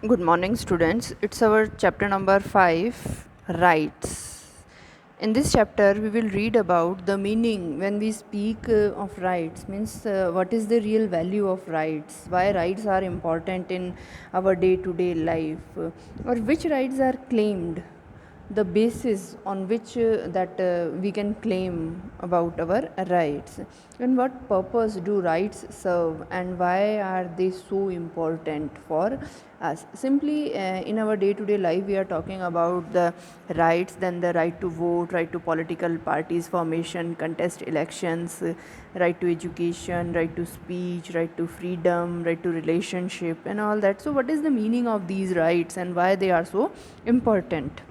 Good morning, students. It's our chapter number 5, Rights. In this chapter, we will read about the meaning when we speak of rights, means what is the real value of rights, why rights are important in our day to day life, or which rights are claimed, the basis on which that we can claim about our rights, and what purpose do rights serve, and why are they so important for us. Simply in our day to day life we are talking about the rights, then the right to vote, right to political parties formation, contest elections, right to education, right to speech, right to freedom, right to relationship, and all that. So what is the meaning of these rights and why they are so important?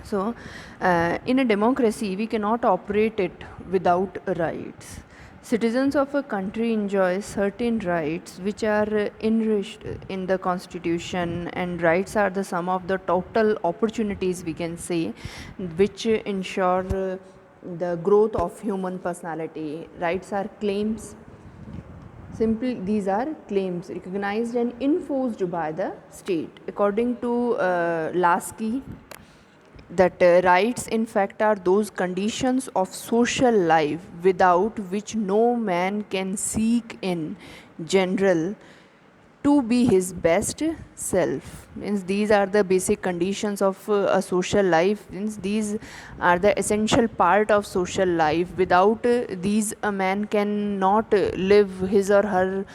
So, in a democracy, we cannot operate it without rights. Citizens of a country enjoy certain rights which are enriched in the constitution, and rights are the sum of the total opportunities, we can say, which ensure the growth of human personality. Rights are claims. Simply, these are claims recognized and enforced by the state. According to Lasky, that rights in fact are those conditions of social life without which no man can seek in general to be his best self. Means these are the basic conditions of a social life. Means these are the essential part of social life. Without these, a man cannot live his or her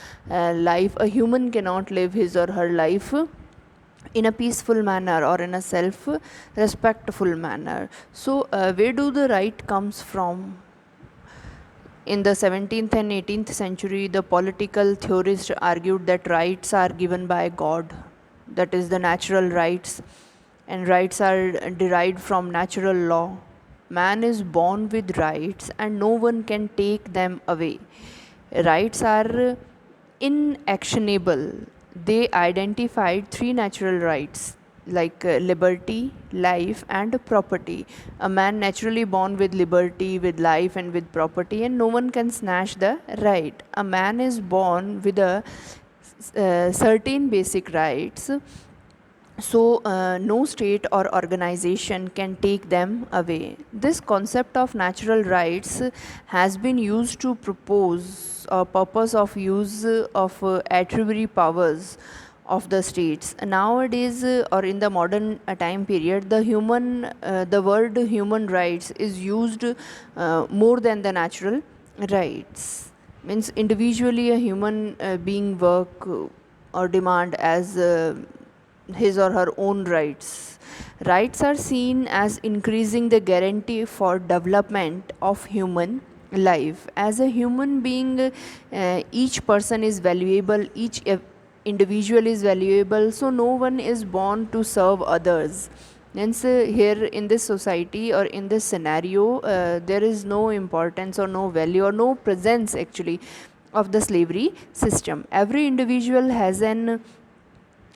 life. A human cannot live his or her life in a peaceful manner or in a self respectful manner. So where do the right comes from? In the 17th and 18th century, the political theorists argued that rights are given by God, that is the natural rights, and rights are derived from natural law. Man is born with rights and no one can take them away. Rights are inactionable. They identified three natural rights like liberty, life, and property. A man naturally born with liberty, with life, and with property, and no one can snatch the right. A man is born with a certain basic rights, so no state or organization can take them away. This concept of natural rights has been used to propose a purpose of use of attributory powers of the states. Nowadays, or in the modern time period, the word human rights is used more than the natural rights. Means individually a human being work or demand as his or her own rights. Rights are seen as increasing the guarantee for development of human life. As a human being, each person is valuable, each individual is valuable, so no one is born to serve others. Hence, here in this society or in this scenario, there is no importance or no value or no presence actually of the slavery system. Every individual has an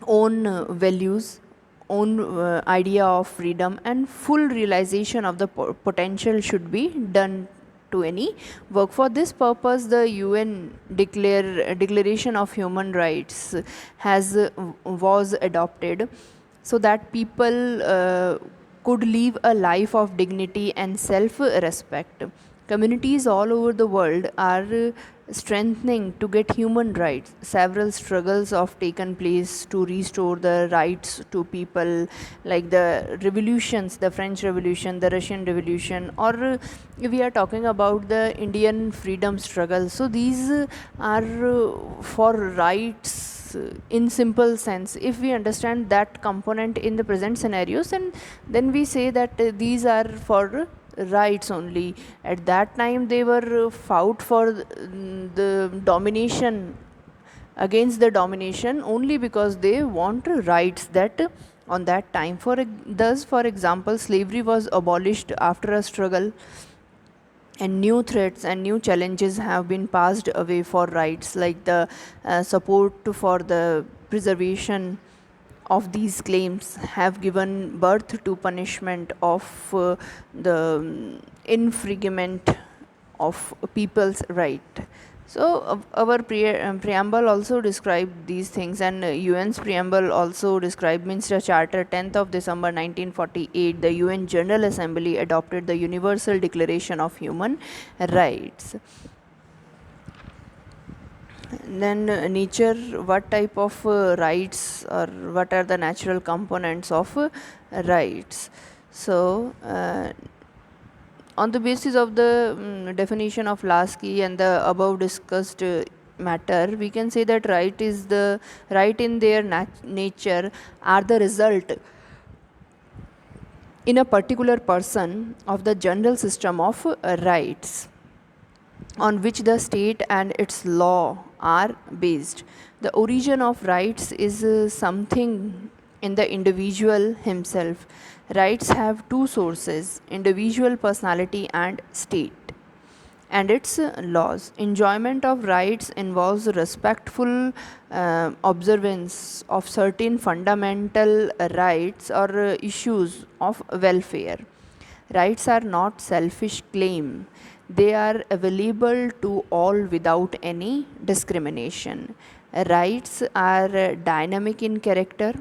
own values, own idea of freedom, and full realization of the potential should be done to any work. For this purpose, the UN Declaration of Human Rights has was adopted so that people could live a life of dignity and self respect. Communities all over the world are strengthening to get human rights. Several struggles have taken place to restore the rights to people, like the revolutions, the French Revolution, the Russian Revolution, or we are talking about the Indian freedom struggle. So these are for rights in simple sense. If we understand that component in the present scenarios, and then we say that these are for rights only. At that time they were fought for the domination, against the domination, only because they want rights that on that time. Thus, for example, slavery was abolished after a struggle, and new threats and new challenges have been passed away for rights, like the support for the preservation of these claims have given birth to punishment of the infringement of people's right. So, our preamble also described these things, and UN's preamble also described Minster Charter, 10th of December 1948. The UN General Assembly adopted the Universal Declaration of Human Rights. Then, nature, what type of rights, or what are the natural components of rights? So, on the basis of the definition of Lasky and the above discussed matter, we can say that right in their nature are the result in a particular person of the general system of rights on which the state and its law are based. The origin of rights is something in the individual himself. Rights have two sources: individual personality and state, and its laws. Enjoyment of rights involves respectful observance of certain fundamental rights or issues of welfare. Rights are not selfish claim. They are available to all without any discrimination. Rights are dynamic in character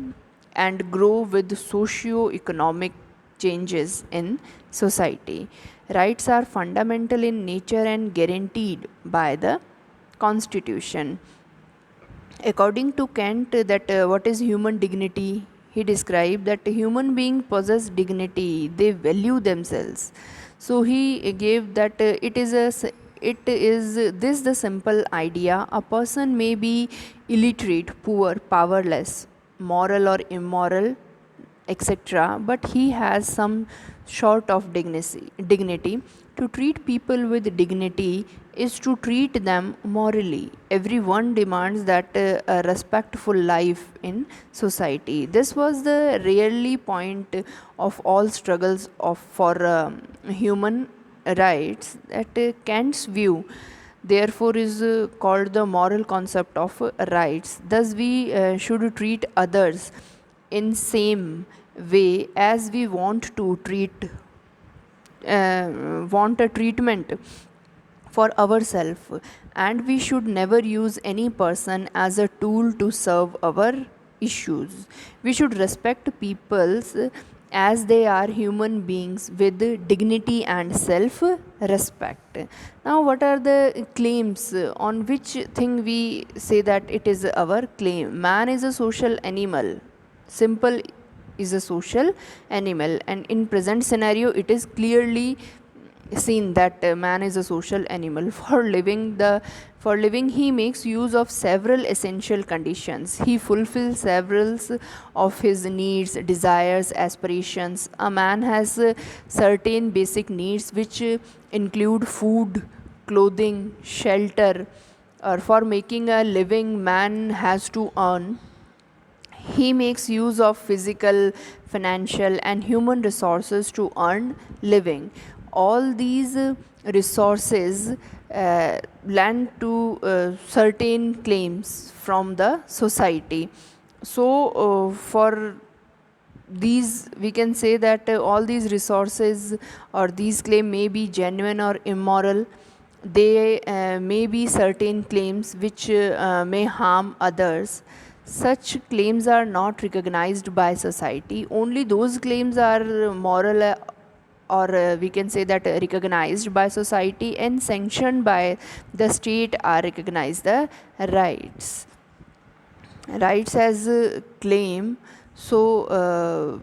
and grow with socio-economic changes in society. Rights are fundamental in nature and guaranteed by the Constitution. According to Kant, that what is human dignity? He described that human beings possess dignity; they value themselves. So he gave that it is this the simple idea: a person may be illiterate, poor, powerless, moral or immoral, etc., but he has some sort of dignity. To treat people with dignity is to treat them morally. Everyone demands that a respectful life in society. This was the really point of all struggles for human rights, that Kant's view therefore is called the moral concept of rights. Thus we should treat others in same way as we want to want a treatment for ourselves, and we should never use any person as a tool to serve our issues. We should respect peoples as they are human beings with dignity and self respect. Now, what are the claims on which thing we say that it is our claim? Man is a social animal. Simple is a social animal, and in present scenario it is clearly seen that man is a social animal. For living he makes use of several essential conditions. He fulfills several of his needs, desires, aspirations. A man has certain basic needs which include food, clothing, shelter. Or for making a living, man has to earn. He makes use of physical, financial, and human resources to earn living. All these resources lend to certain claims from the society. So, for these, we can say that all these resources or these claims may be genuine or immoral. They may be certain claims which may harm others. Such claims are not recognized by society. Only those claims are moral, or we can say that recognized by society and sanctioned by the state, are recognized the rights. Rights as claim. So,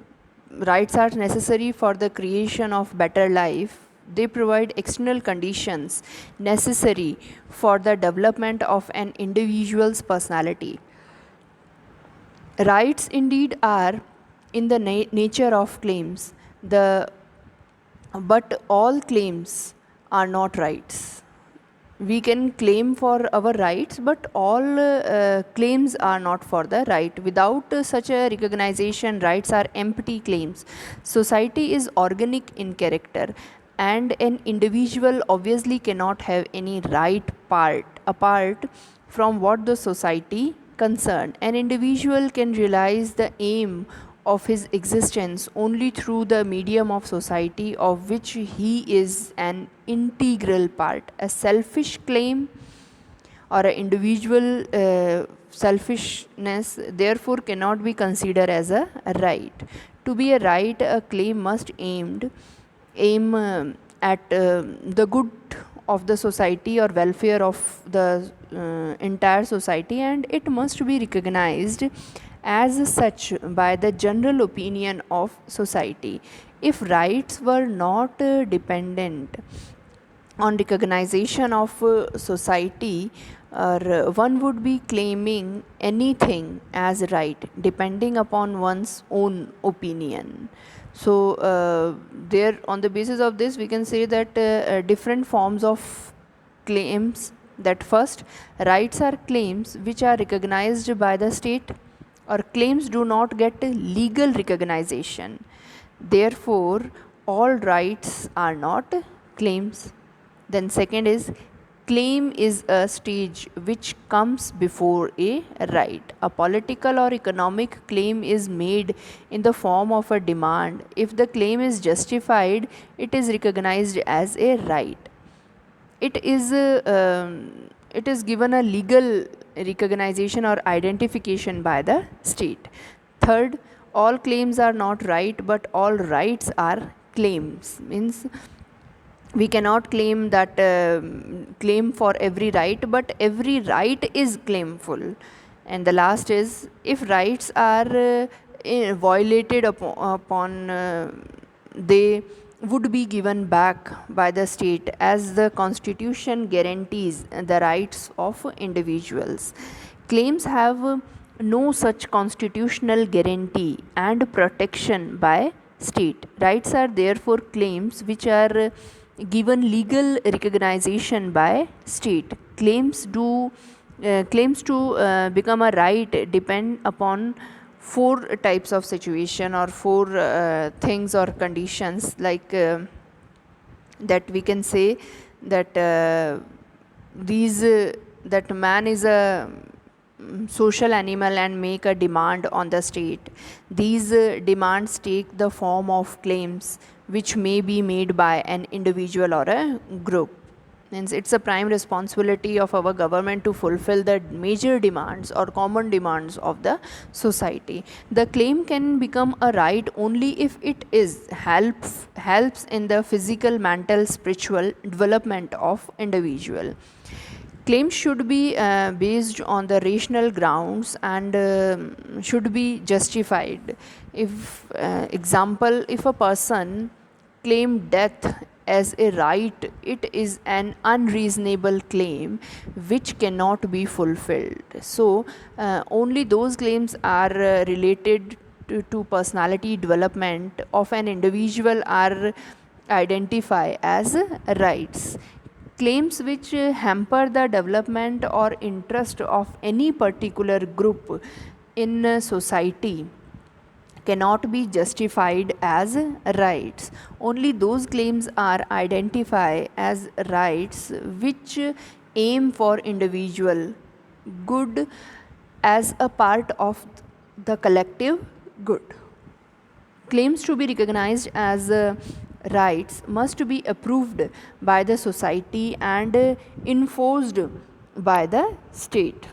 rights are necessary for the creation of better life. They provide external conditions necessary for the development of an individual's personality. Rights indeed are in the nature of claims. But all claims are not rights. We can claim for our rights, but all claims are not for the right. Without such a recognition, rights are empty claims. Society is organic in character, and an individual obviously cannot have any right part apart from what the society concerned. An individual can realize the aim of his existence only through the medium of society of which he is an integral part. A selfish claim or an individual selfishness therefore cannot be considered as a right. To be a right, a claim must aim at the good of the society or welfare of the entire society, and it must be recognized as such by the general opinion of society. If rights were not dependent on recognition of society, or one would be claiming anything as right depending upon one's own opinion. So there, on the basis of this, we can say that different forms of claims, that first, rights are claims which are recognized by the state, or claims do not get legal recognition, therefore all rights are not claims. Then second is, claim is a stage which comes before a right. A political or economic claim is made in the form of a demand. If the claim is justified, it is recognized as a right. It is given a legal recognition or identification by the state. Third, all claims are not right, but all rights are claims. Means we cannot claim that claim for every right, but every right is claimful. And the last is, if rights are violated upon they would be given back by the state, as the constitution guarantees the rights of individuals. Claims have no such constitutional guarantee and protection by state. Rights are therefore claims which are given legal recognition by state. Claims to become a right depend upon four types of situation, or four things or conditions, like that we can say that these that man is a social animal and make a demand on the state. These demands take the form of claims which may be made by an individual or a group. Means it's a prime responsibility of our government to fulfill the major demands or common demands of the society. The claim can become a right only if it is helps in the physical, mental, spiritual development of individual. Claims should be based on the rational grounds and should be justified. If example, if a person claim death as a right, it is an unreasonable claim which cannot be fulfilled. So only those claims are related to personality development of an individual are identified as rights. Claims which hamper the development or interest of any particular group in society cannot be justified as rights. Only those claims are identified as rights which aim for individual good as a part of the collective good. Claims to be recognized as rights must be approved by the society and enforced by the state.